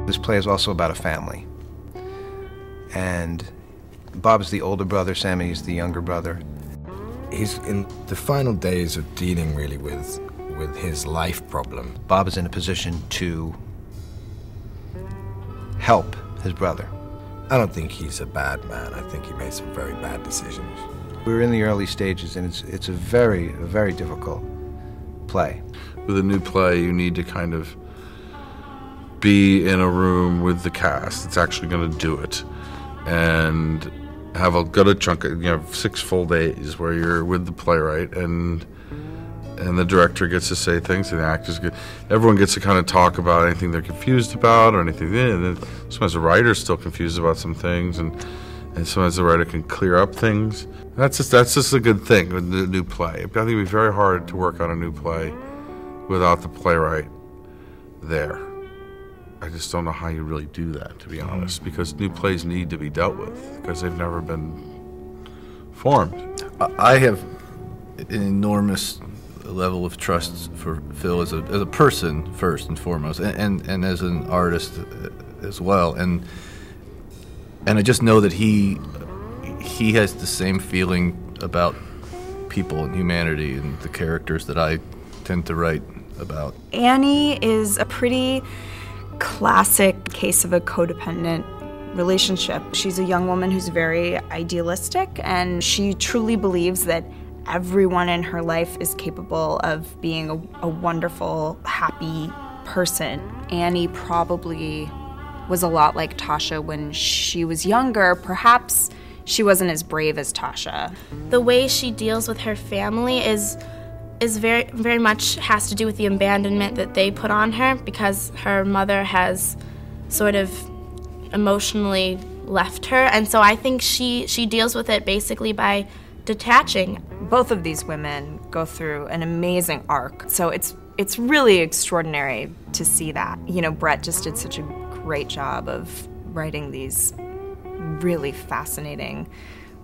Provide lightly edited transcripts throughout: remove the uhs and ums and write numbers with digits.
This play is also about a family. And Bob's the older brother, Sammy's the younger brother. He's in the final days of dealing really with his life problem. Bob is in a position to help his brother. I don't think he's a bad man. I think he made some very bad decisions. We're in the early stages, and it's a very difficult play. With a new play, you need to kind of be in a room with the cast that's actually going to do it, and have a good chunk of 6 full days where you're with the playwright, and the director gets to say things, and the actors get, everyone gets to kind of talk about anything they're confused about or anything. And sometimes the writer's still confused about some things, and sometimes the writer can clear up things. That's just a good thing with the new play. I think it'd be very hard to work on a new play without the playwright there. I just don't know how you really do that, to be honest, because new plays need to be dealt with because they've never been formed. I have an enormous level of trust for Phil as a person first and foremost, and as an artist as well, and I just know that he has the same feeling about people and humanity and the characters that I tend to write about. Annie is a pretty classic case of a codependent relationship. She's a young woman who's very idealistic, and she truly believes that everyone in her life is capable of being a wonderful, happy person. Annie probably was a lot like Tasha when she was younger. Perhaps she wasn't as brave as Tasha. The way she deals with her family is very much has to do with the abandonment that they put on her, because her mother has sort of emotionally left her, and so I think she deals with it basically by detaching. Both of these women go through an amazing arc, so it's really extraordinary to see that. You know, Brett just did such a great job of writing these really fascinating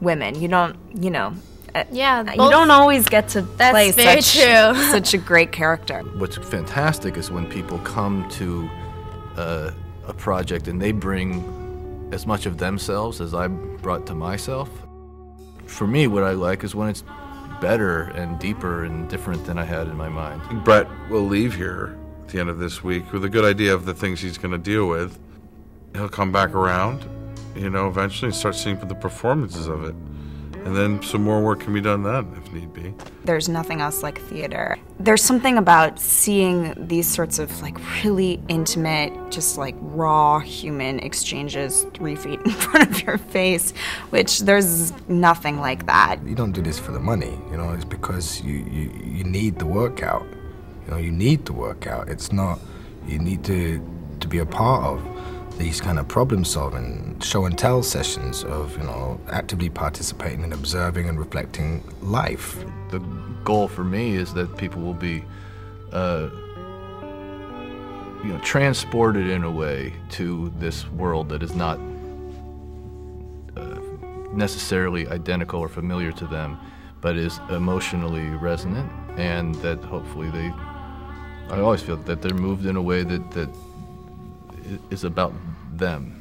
women. You don't always get to play such a great character. What's fantastic is when people come to a project and they bring as much of themselves as I brought to myself. For me, what I like is when it's better and deeper and different than I had in my mind. Brett will leave here at the end of this week with a good idea of the things he's going to deal with. He'll come back around, eventually and start seeing the performances of it. And then some more work can be done then, if need be. There's nothing else like theater. There's something about seeing these sorts of really intimate, just raw human exchanges 3 feet in front of your face, which there's nothing like that. You don't do this for the money, it's because you need the workout. You need the workout. It's not, you need to be a part of these kind of problem-solving, show-and-tell sessions of, actively participating and observing and reflecting life. The goal for me is that people will be, transported in a way to this world that is not necessarily identical or familiar to them, but is emotionally resonant, and that hopefully I always feel that they're moved in a way that is about them.